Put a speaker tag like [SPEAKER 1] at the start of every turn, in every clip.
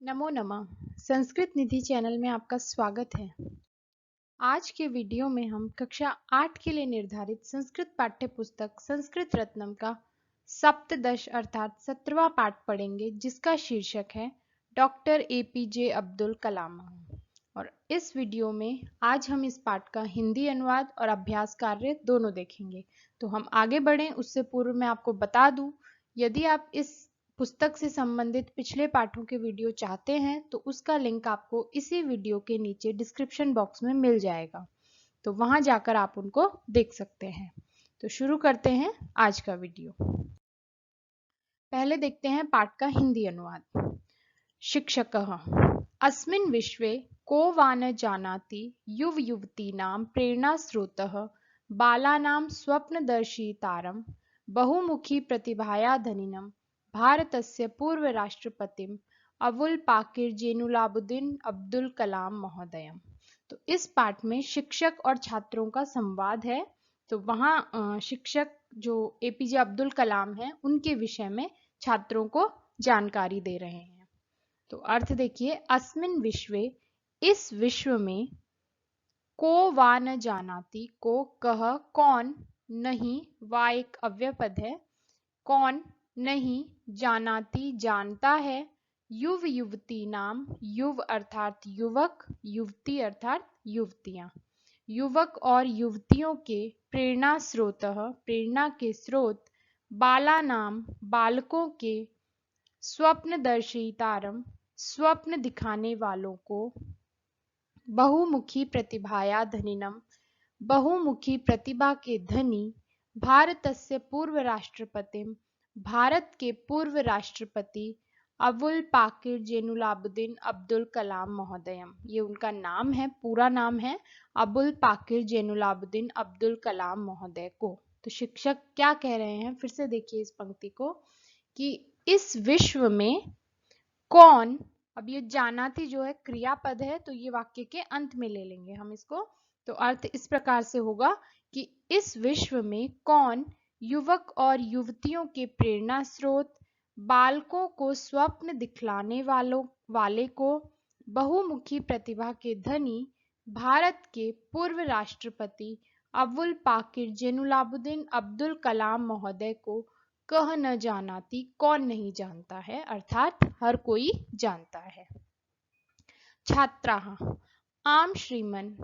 [SPEAKER 1] नमो नमः। संस्कृत निधि चैनल में आपका स्वागत है। आज के वीडियो में हम कक्षा 8 के लिए निर्धारित संस्कृत पाठ्य पुस्तक संस्कृत रत्नम का सप्तदश अर्थात 17वां पाठ पढ़ेंगे, जिसका शीर्षक है डॉक्टर एपीजे अब्दुल कलाम। और इस वीडियो में आज हम इस पाठ का हिंदी अनुवाद और अभ्यास कार्य दोनों देखेंगे। तो हम आगे बढ़ें उससे पूर्व मैं आपको बता दूं, यदि आप इस पुस्तक से संबंधित पिछले पाठों के वीडियो चाहते हैं तो उसका लिंक आपको इसी वीडियो के नीचे डिस्क्रिप्शन बॉक्स में मिल जाएगा, तो वहां जाकर आप उनको देख सकते हैं। तो शुरू करते हैं आज का वीडियो। पहले देखते हैं पाठ का हिंदी अनुवाद। शिक्षकः अस्मिन् विश्वे को वा न जानाति युव युवतीनां प्रेरणास्रोतः बालानां स्वप्नदर्शितारं बहुमुखी प्रतिभाया धनिनं भारतस्य पूर्व राष्ट्रपतिम अबुल पाकिर जैनुलाब्दीन अब्दुल कलाम महोदयम। तो इस पाठ में शिक्षक और छात्रों का संवाद है। तो वहाँ शिक्षक जो एपीजे अब्दुल कलाम है उनके विषय में छात्रों को जानकारी दे रहे हैं। तो अर्थ देखिए, अस्मिन विश्वे इस विश्व में, को वा न जानाति को कह कौन, नहीं वा एक अव्यय पद है, कौन नहीं, जानाति जानता है, युव युवती नाम, युव अर्थात युवक, युवती अर्थात युवतियां, युवक और युवतियों के प्रेरणा स्रोत प्रेरणा के स्रोत, बाला नाम बालकों के, स्वप्नदर्शितारम स्वप्न दिखाने वालों को, बहुमुखी प्रतिभाया धनिनम बहुमुखी प्रतिभा के धनी, भारतस्य पूर्व राष्ट्रपतिम भारत के पूर्व राष्ट्रपति, अबुल पाकिर जैनुलाब्दीन अब्दुल कलाम महोदयम, ये उनका नाम है, पूरा नाम है अबुल पाकिर जैनुलाब्दीन अब्दुल कलाम महोदय को। तो शिक्षक क्या कह रहे हैं, फिर से देखिए इस पंक्ति को, कि इस विश्व में कौन, अब ये जानाति जो है क्रियापद है, तो ये वाक्य के अंत में ले लेंगे हम इसको। तो अर्थ इस प्रकार से होगा कि इस विश्व में कौन युवक और युवतियों के प्रेरणा स्रोत, बालकों को स्वप्न दिखलाने वाले को, बहुमुखी प्रतिभा के धनी, भारत के पूर्व राष्ट्रपति अबुल पाकिर जैनुलाब्दीन अब्दुल कलाम महोदय को कह न जानाती कौन नहीं जानता है, अर्थात हर कोई जानता है। छात्राः आम श्रीमन,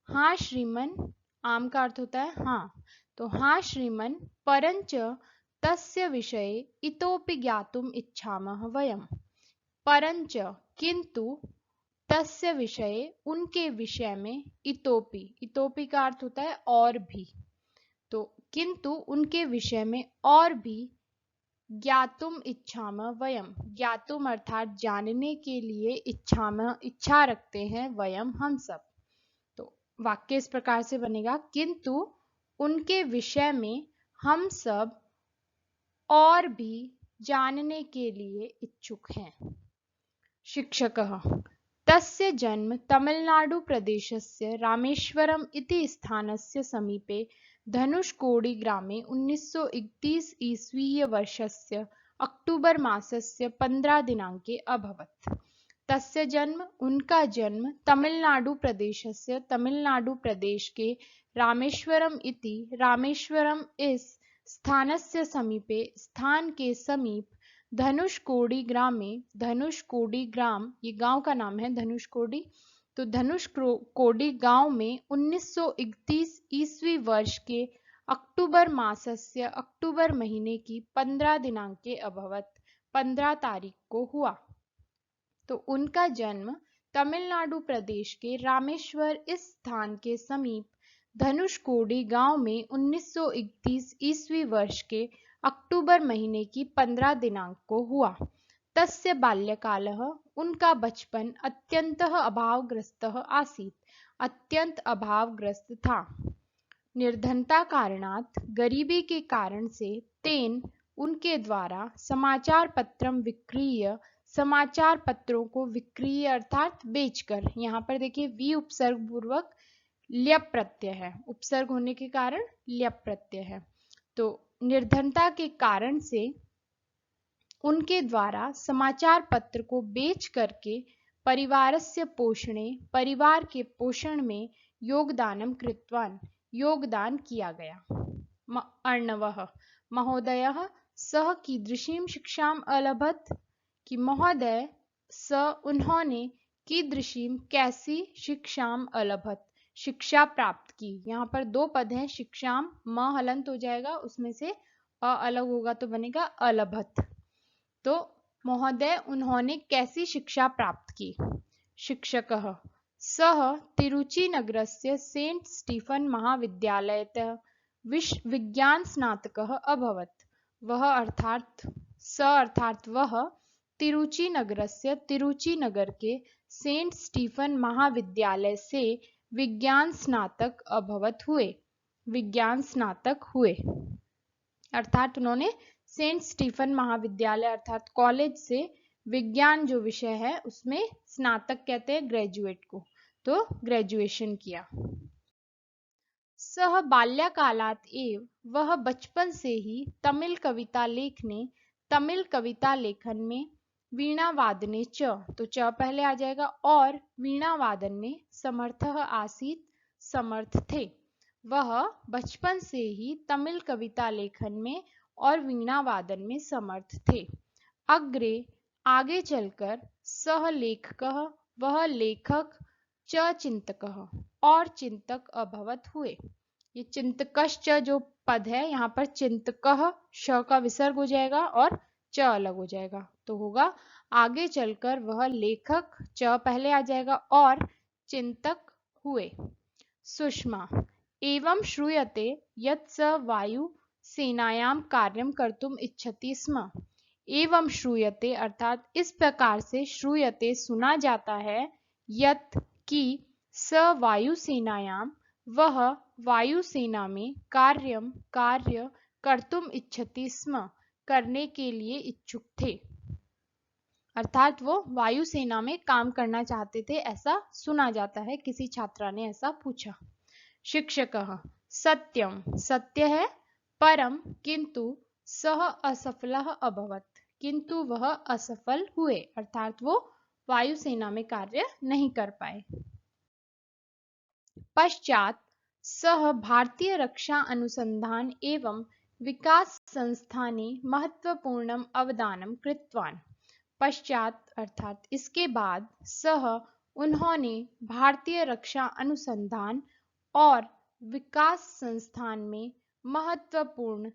[SPEAKER 1] हाँ श्रीमन, आम का अर्थ होता है हाँ, तो हाँ श्रीमन, परंच तस्य विषये इतोपि ज्ञातुम इच्छामः वयम, परंच किंतु, तस्य विषये उनके विषय में, इतोपि, इतोपि का अर्थ होता है और भी, तो किंतु उनके विषय में और भी, ज्ञातुम इच्छाम वयम, ज्ञातुम अर्थात जानने के लिए, इच्छाम इच्छा रखते हैं, वयम हम सब। तो वाक्य इस प्रकार से बनेगा, किंतु उनके विषय में हम सब और भी जानने के लिए इच्छुक हैं। शिक्षकः तस्य जन्म तमिलनाडु प्रदेशस्य रामेश्वरम इति स्थानस्य समीपे धनुषकोडी ग्रामे 1931 ईस्वीय वर्षस्य अक्टूबर मासस्य 15 दिनांके अभवत्। तस्य जन्म, उनका जन्म, तमिलनाडु प्रदेशस्य, तमिलनाडु प्रदेश के, रामेश्वरम इति, रामेश्वरम इस स्थानस्य समीपे, स्थान के समीप, धनुषकोडी ग्रामे, धनुषकोडी ग्राम ये गांव का नाम है धनुषकोडी, तो धनुषकोडी गांव में 1931 ईस्वी वर्ष के अक्टूबर मासस्य, अक्टूबर महीने की 15 दिनांके अभवत, 15 तारीख को हुआ। तो उनका जन्म तमिलनाडु प्रदेश के रामेश्वर इस स्थान के समीप धनुषकोडी गांव में 1931 ईस्वी वर्ष के अक्टूबर महीने की 15 दिनांक को हुआ। तस्य बाल्यकालः, उनका बचपन, अत्यंतः अभावग्रस्तः आसीत्, अत्यंत अभावग्रस्त था। निर्धनता कारणात्, गरीबी के कारण से, तेन उनके द्वारा, समाचार पत्रम विक्रीय, समाचार पत्रों को विक्रीय अर्थात बेचकर, यहाँ पर देखिए वी उपसर्ग पूर्वक ल्यप प्रत्यय है, उपसर्ग होने के कारण ल्यप प्रत्यय है। तो निर्धनता के कारण से उनके द्वारा समाचार पत्र को बेच करके परिवारस्य पोषणे, परिवार के पोषण में योगदानं कृतवान्, योगदान किया गया। अर्णवः महोदयः सः कीदृशीं शिक्षाम् अलभत, कि महोदय स उन्होंने कीदृशीं कैसी शिक्षाम अलभत, शिक्षा प्राप्त की। यहाँ पर दो पद हैं, शिक्षाम म हलंत हो जाएगा, उसमें से अ अलग होगा तो बनेगा अलभत। तो महोदय उन्होंने कैसी शिक्षा प्राप्त की। शिक्षकः सः तिरुचिनगरस्य सेंट स्टीफन महाविद्यालयतः विज्ञान स्नातकः अभवत्। वह अर्थात स अर्थात वह तिरुचिनगरस्य, तिरुचिनगर के सेंट स्टीफन महाविद्यालय से विज्ञान स्नातक अभवत हुए, विज्ञान स्नातक हुए। अर्थात उन्होंने सेंट स्टीफन महाविद्यालय अर्थात कॉलेज से विज्ञान जो विषय है उसमें स्नातक कहते हैं ग्रेजुएट को, तो ग्रेजुएशन किया। सह बाल्यकालात् एव, वह बचपन से ही तमिल कविता लेखने, तमिल कविता लेखन में, वीणा वादने च, तो च पहले आ जाएगा, और वीणा वादन में समर्थः आसीत्, समर्थ थे। वह बचपन से ही तमिल कविता लेखन में और वीणा वादन में समर्थ थे। अग्रे आगे चलकर सह लेखकः, वह लेखक, च चिंतकः, और चिंतक अभवत हुए। ये चिंतकश्च जो पद है यहाँ पर चिंतकः श का विसर्ग हो जाएगा और च अलग हो जाएगा, तो होगा आगे चलकर वह लेखक, च पहले आ जाएगा, और चिंतक हुए। सुषमा एवं श्रूयते यत् स वायु सेनायां कार्यं कर्तुम इच्छति स्म। एवं श्रूयते अर्थात इस प्रकार से, श्रूयते सुना जाता है, यत् कि स वायुसेनायां वह वायुसेना में कार्यम कार्य कर्तुम इच्छति स्म करने के लिए इच्छुक थे। अर्थात वो वायुसेना में काम करना चाहते थे, ऐसा सुना जाता है, किसी छात्रा ने ऐसा पूछा। शिक्षकः सत्यम, सत्य है, परम किंतु सह असफलः अभवत्, किंतु वह असफल हुए, अर्थात वो वायुसेना में कार्य नहीं कर पाए। पश्चात सह भारतीय रक्षा अनुसंधान एवं विकास संस्थाने महत्वपूर्णम अवदानम कृतवान्। पश्चात अर्थात इसके बाद, सह उन्होंने भारतीय रक्षा अनुसंधान और विकास संस्थान में महत्वपूर्ण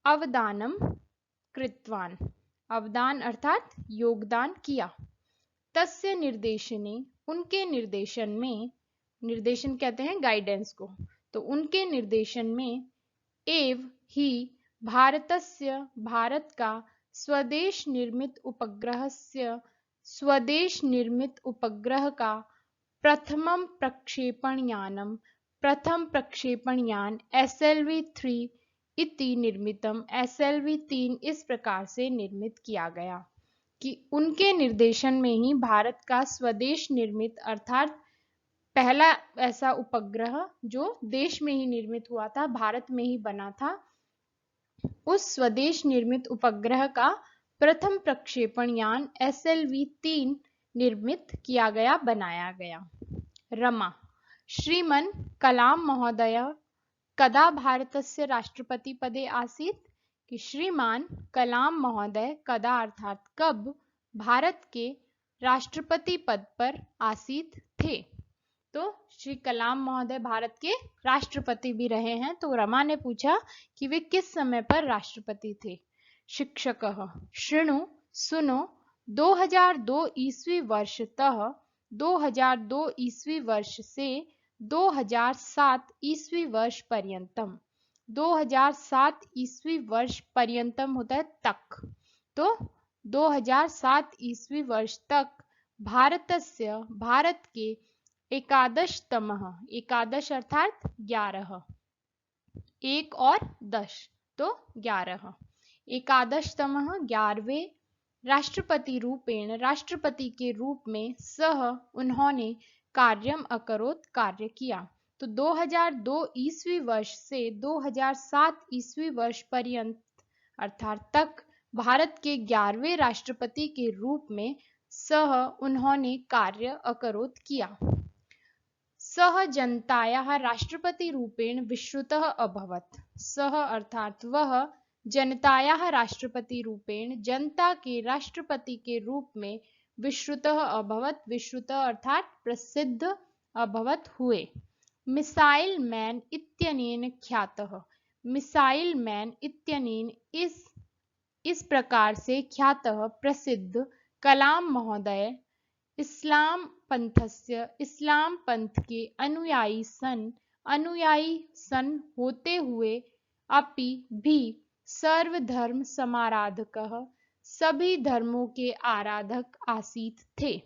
[SPEAKER 1] अवदानम कृतवान्, अवदान अर्थात योगदान किया। तस्य निर्देशने, उनके निर्देशन में, निर्देशन कहते हैं गाइडेंस को, तो उनके निर्देशन में, एव ही भारतस्य, भारत का, स्वदेश निर्मित उपग्रहस्य, स्वदेश निर्मित उपग्रह का प्रथमम प्रक्षेपणयानम, प्रथम प्रक्षेपणयान SLV-3 इति निर्मितम, SLV-3 इस प्रकार से निर्मित किया गया। कि उनके निर्देशन में ही भारत का स्वदेश निर्मित अर्थात पहला ऐसा उपग्रह जो देश में ही निर्मित हुआ था, भारत में ही बना था, उस स्वदेश निर्मित उपग्रह का प्रथम प्रक्षेपण यान SLV-3 निर्मित किया गया, बनाया गया। रमा श्रीमन कलाम महोदय कदा भारतस्य राष्ट्रपति पदे आसीत्, कि श्रीमान कलाम महोदय कदा अर्थात कब भारत के राष्ट्रपति पद पर आसीत थे। तो श्री कलाम महोदय भारत के राष्ट्रपति भी रहे हैं, तो रमा ने पूछा कि वे किस समय पर राष्ट्रपति थे। शिक्षकः शृणु, सुनो, 2002 ईस्वी वर्षतः 2002 ईस्वी वर्ष से 2007 ईस्वी वर्ष पर्यंतम, 2007 ईस्वी वर्ष पर्यंतम होता है तक, तो 2007 ईस्वी वर्ष तक भारतस्य, भारत के एकादशतमः, एकादश अर्थात 11, 1 और 10 तो 11, एकादशतमः 11वें राष्ट्रपति रूपेण, राष्ट्रपति के रूप में, सह उन्होंने कार्यम अकरोत्, कार्य किया। तो 2002 ईस्वी वर्ष से 2007 ईस्वी वर्ष पर्यंत अर्थात तक भारत के 11वें राष्ट्रपति के रूप में सह उन्होंने कार्य अकरोत् किया। सः जनतायाः राष्ट्रपतिरूपेण विश्रुतः अभवत्। सः अर्थात वह जनतायाः राष्ट्रपतिरूपेण जनता के राष्ट्रपति के रूप में विश्रुतः अभवत्। विश्रुतः अर्थात प्रसिद्ध अभवत् हुए। मिसाइल मैन इत्यनेन ख्यातः। मिसाइल मैन इत्यनेन इस प्रकार से ख्यातः प्रसिद्ध कलाम महोदय इस्लाम पंथ के अनुयायी सन होते हुए अपि भी सर्वधर्म समाराधकः सभी धर्मों के आराधक आसीत थे।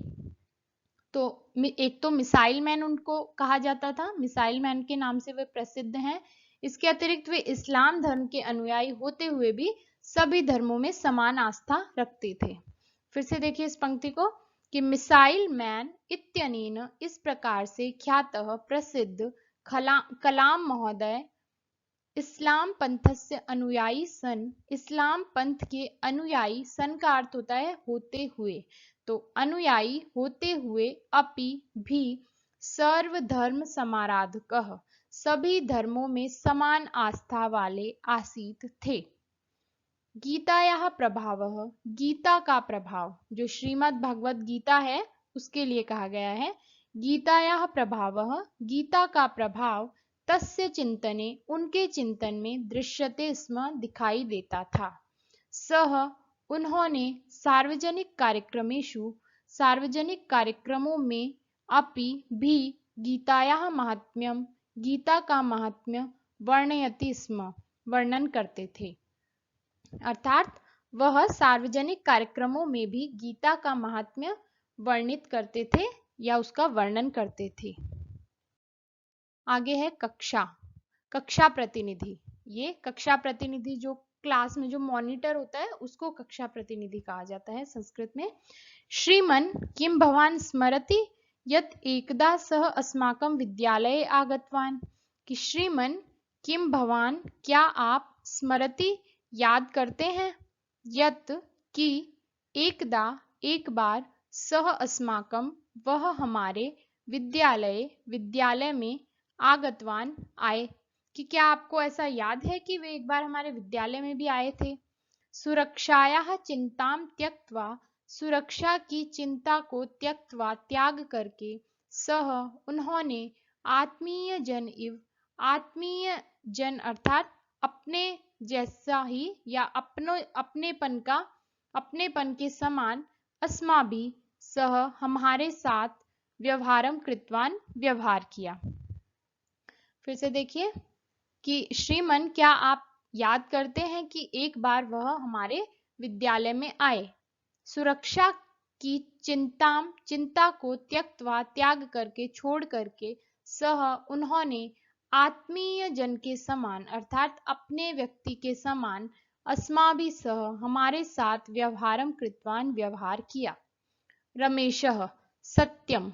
[SPEAKER 1] तो एक तो मिसाइल मैन उनको कहा जाता था, मिसाइल मैन के नाम से वे प्रसिद्ध हैं। इसके अतिरिक्त वे इस्लाम धर्म के अनुयायी होते हुए भी सभी धर्मों में समान आस्था रखते थे। फिर से देखिए इस पंक्ति को कि मिसाइल मैन इत्यनेन इस प्रकार से ख्यातः प्रसिद्ध कलाम महोदय इस्लाम पंथस्य अनुयायी सन। इस्लाम पंथ के अनुयायी सन का अर्थ होता है होते हुए, तो अनुयायी होते हुए अपि भी सर्वधर्म समाराधकः सभी धर्मों में समान आस्था वाले आसीत थे। गीतायाः प्रभावः। गीता का प्रभाव, जो श्रीमद् भगवद गीता है उसके लिए कहा गया है। गीतायाः प्रभावः, गीता का प्रभाव तस्य चिंतने उनके चिंतन में दृश्यते स्म दिखाई देता था। सह उन्होंने सार्वजनिक कार्यक्रमों में अपि भी गीतायाः महात्म्यम गीता का महात्म्य वर्णयति स्म वर्णन करते थे। अर्थात वह सार्वजनिक कार्यक्रमों में भी गीता का महात्म्य वर्णित करते थे या उसका वर्णन करते थे। आगे है कक्षा प्रतिनिधि। ये कक्षा प्रतिनिधि जो क्लास में जो मॉनिटर होता है उसको कक्षा प्रतिनिधि कहा जाता है संस्कृत में। श्रीमन् किं भवान् स्मरति यत् एकदा सः अस्माकं विद्यालये आगतवान्। कि श्रीमन् किं भवान् क्या आप स्मरति याद करते हैं यत् कि एकदा एक बार सह अस्माकं वह हमारे विद्यालय में आगतवान आए। कि क्या आपको ऐसा याद है कि वे एक बार हमारे विद्यालय में भी आए थे। सुरक्षायाः चिंतां त्यक्त्वा सुरक्षा की चिंता को त्यक्त्वा त्याग करके सह उन्होंने आत्मीय जन अर्थात अपने जैसा ही या अपनेपन के समान अस्माभि सह हमारे साथ व्यवहारम कृतवान व्यवहार किया। फिर से देखिए कि श्रीमन क्या आप याद करते हैं कि एक बार वह हमारे विद्यालय में आए। सुरक्षा की चिंता को त्यक्त्वा त्याग करके छोड़ करके सह उन्होंने आत्मीय जन के समान अर्थात अपने व्यक्ति के समान अस्माभि सह हमारे साथ व्यवहारम कृतवान व्यवहार किया। रमेशः सत्य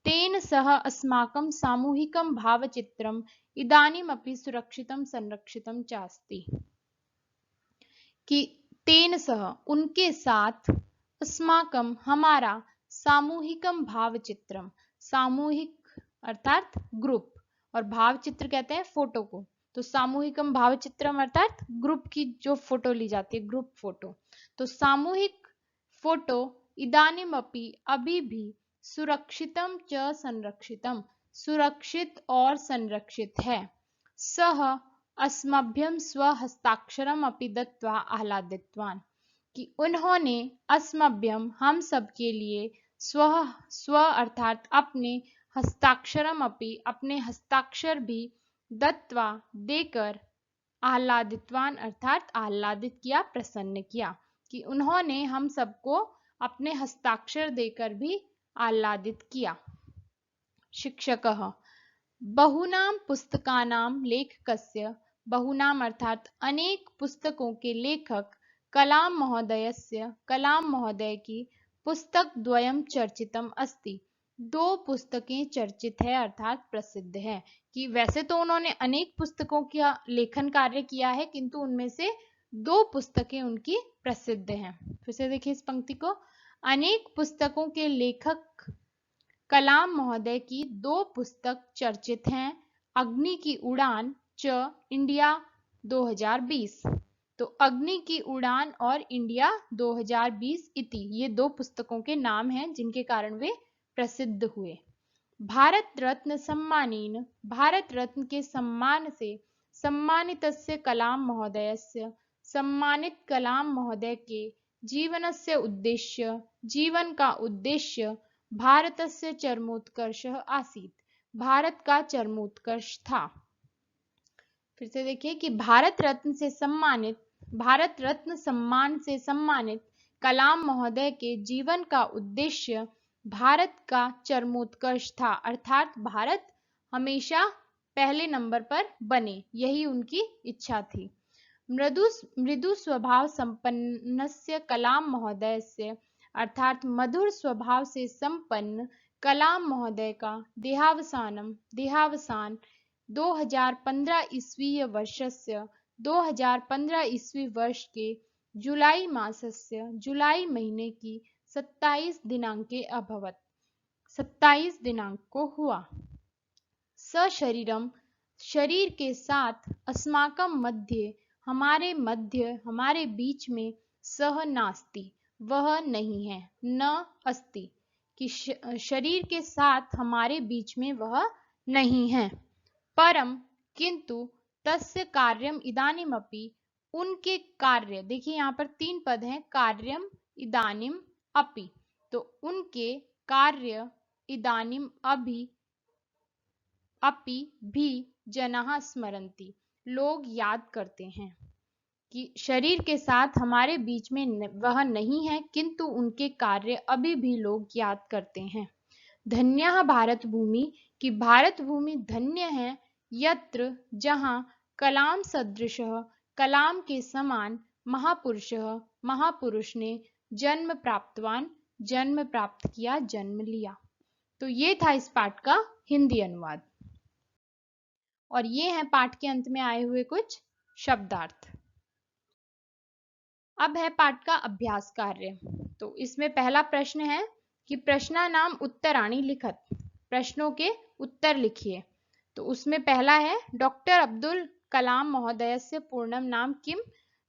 [SPEAKER 1] तेन सह अस्माकं सामूहिकं भावचित्रम् इदानीमपि सुरक्षितं संरक्षितं च अस्ति। कि तेन सह उनके साथ अस्माकं हमारा सामूहिकं भावचित्रम सामूहिक अर्थात ग्रुप और भावचित्र कहते हैं फोटो को, तो सामूहिकम भावचित्रम अर्थात ग्रुप की जो फोटो ली जाती है ग्रुप फोटो, तो सामूहिक फोटो इदानीमपि अभी भी सुरक्षितम च संरक्षितम सुरक्षित और संरक्षित है। सह अस्मभ्यम स्वहस्ताक्षरम अपि दत्वा आह्लादितवान। कि उन्होंने अस्मभ्यम हम सब के लिए स्व अर्थात अपने हस्ताक्षरम अपि अपने हस्ताक्षर भी दत्वा देकर आह्लादितवान अर्थात आह्लादित किया प्रसन्न किया। कि उन्होंने हम सबको अपने हस्ताक्षर देकर भी आह्लादित किया। शिक्षकः बहुनां पुस्तकानां लेखकस्य बहुनाम अर्थात अनेक पुस्तकों के लेखक कलाम महोदय की पुस्तक द्वयम चर्चितम अस्ति। दो पुस्तकें चर्चित है अर्थात प्रसिद्ध है। कि वैसे तो उन्होंने अनेक पुस्तकों का लेखन कार्य किया है किंतु उनमें से 2 पुस्तकें उनकी प्रसिद्ध हैं। फिर से देखिए इस पंक्ति को, अनेक पुस्तकों के लेखक कलाम महोदय की 2 पुस्तक चर्चित हैं, अग्नि की उड़ान च इंडिया 2020। तो अग्नि की उड़ान और इंडिया 2020 इति, ये 2 पुस्तकों के नाम हैं जिनके कारण वे प्रसिद्ध हुए। भारत रत्न सम्मानेन, भारत रत्न के सम्मान से सम्मानितस्य कलाम महोदयस्य, सम्मानित कलाम महोदय के जीवनस्य उद्देश्य, जीवन का उद्देश्य भारतस्य चरमोत्कर्षः आसीत्, भारत का चरमोत्कर्ष था। फिर से देखिए कि भारत रत्न से सम्मानित, भारत रत्न सम्मान से सम्मानित कलाम महोदय के जीवन का उद्देश्य भारत का चरमोत्कर्ष था, अर्थात भारत हमेशा पहले नंबर पर बने, यही उनकी इच्छा थी। मृदु स्वभाव संपन्नस्य कलाम महोदयस्य, अर्थात मधुर स्वभाव से संपन्न कलाम महोदय का देहावसान 2015 ईस्वीय वर्षस्य, 2015 ईस्वी वर्ष के जुलाई मासस्य, जुलाई महीने की 27 दिनांके अभवत्, 27 दिनांक को हुआ। सशरीरम, शरीर के साथ, अस्माकं मध्य, हमारे बीच में, सह नास्ति, वह नहीं है, न अस्ति, कि शरीर के साथ हमारे बीच में वह नहीं है। परम, किंतु, तस्य कार्यम इदानीमपि, उनके कार्य, देखिए यहाँ पर 3 पद हैं, कार्यम इदानीम अपि, तो उनके कार्य इदानीम अपि भी जनाः स्मरन्ति, लोग याद करते हैं, कि शरीर के साथ हमारे बीच में वह नहीं है, किंतु उनके कार्य अभी भी लोग याद करते हैं। धन्यः भारत भूमि, कि भारत भूमि धन्य है, यत्र, जहाँ कलाम सदृशः, कलाम के समान, महापुरुषः, महापुरुष ने जन्म प्राप्त किया, जन्म लिया। तो ये था इस पाठ का हिंदी अनुवाद, और ये है पाठ के अंत में आए हुए कुछ शब्दार्थ। अब है पाठ का अभ्यास कार्य। तो इसमें पहला प्रश्न है कि प्रश्नानाम उत्तराणि लिखत, प्रश्नों के उत्तर लिखिए। तो उसमें पहला है डॉक्टर अब्दुल कलाम महोदयस्य पूर्णम नाम किम।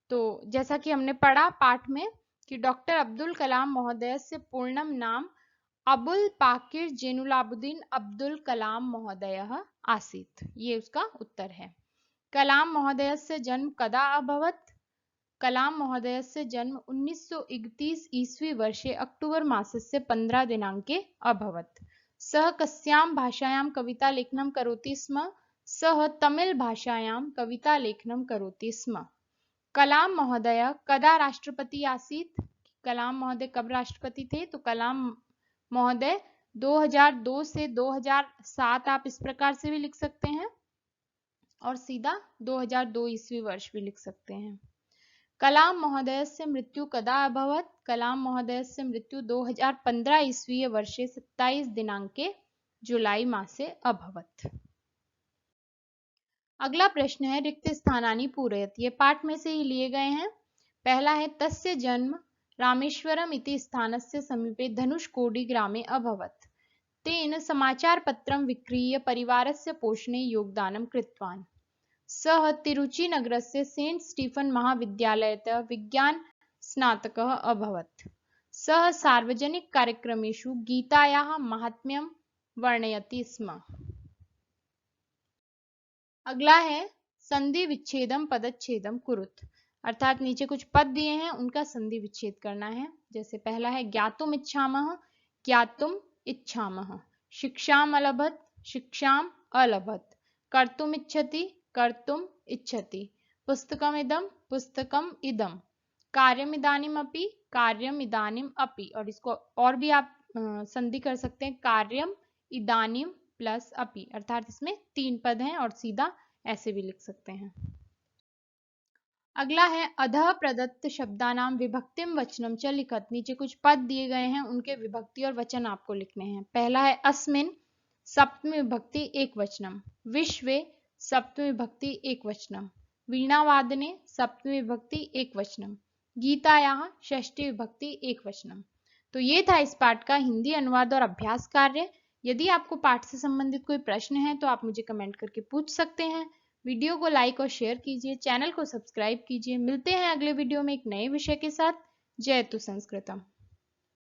[SPEAKER 1] तो जैसा कि हमने पढ़ा पाठ में कि डॉक्टर अब्दुल कलाम महोदयस्य पूर्णम नाम अबुल पाकिर जैनुलाब्दीन अब्दुल कलाम महोदयः आसीत्, ये उसका उत्तर है। कलाम महोदयस्य जन्म कदा अभवत्, कलाम महोदयस्य जन्म 1931 ईस्वी वर्षे अक्टूबर मासस्य 15 दिनांके अभवत्। सः कस्यां भाषायां कविता लेखनं करोति स्म, सः तमिल भाषायां कविता लेखनं करोति स्म। कलाम महोदय कदा राष्ट्रपति आसीत्, कलाम महोदय कब राष्ट्रपति थे, तो कलाम महोदय 2002 से 2007, आप इस प्रकार से भी लिख सकते हैं, और सीधा 2002 ईस्वी वर्ष भी लिख सकते हैं। कलाम महोदयस्य मृत्यु कदा अभवत्, कलाम महोदयस्य मृत्यु 2015 ईस्वीय वर्षे 27 दिनांके जुलाई मासे अभवत्। अगला प्रश्न है रिक्त स्थानानि पूरयत, ये पाठ में से ही लिए गए हैं। पहला है तस्य जन्म रामेश्वरम इति स्थानस्य समीपे धनुषकोडी ग्रामे अभवत्, तेन समाचारपत्रं विक्रीय परिवारस्य पोषणे योगदानं कृतवान्। सः तिरुचिनगरस्य सेंट स्टीफन महाविद्यालयतः विज्ञान स्नातकः अभवत्। सः सार्वजनिक कार्यक्रमेषु गीतायाः माहात्म्यं वर्णयति स्म। अगला है संधि विच्छेदम पदच्छेदम कुरुत, अर्थात नीचे कुछ पद दिए हैं, उनका संधि विच्छेद करना है। जैसे पहला है ज्ञातुम इच्छामः, ज्ञातुम इच्छामः, शिक्षाम अलभत, शिक्षाम अलभत, कर्तुम इच्छति, कर्तुम इच्छति, पुस्तकम इदम, पुस्तकम इदम, कार्यम इदानीम अपि, कार्यम इदानीम अपि, और इसको और भी आप संधि कर सकते हैं, कार्यम इदानीम प्लस अपि, अर्थात इसमें 3 पद हैं और सीधा ऐसे भी लिख सकते हैं। अगला है अधः प्रदत्त शब्दानाम विभक्तिम वचनम च लिखत, नीचे कुछ पद दिए गए हैं, उनके विभक्ति और वचन आपको लिखने हैं। पहला है अस्मिन, सप्तमी विभक्ति एक वचनम, विश्वे, सप्तमी विभक्ति एक वचनम, वीणावादने सप्तमी विभक्ति एकवचनम, गीतायाः षष्ठी विभक्ति एकवचनम। तो ये था इस पाठ का हिंदी अनुवाद और अभ्यास कार्य। यदि आपको पाठ से संबंधित कोई प्रश्न है तो आप मुझे कमेंट करके पूछ सकते हैं। वीडियो को लाइक और शेयर कीजिए, चैनल को सब्सक्राइब कीजिए। मिलते हैं अगले वीडियो में एक नए विषय के साथ। जयतु संस्कृतम।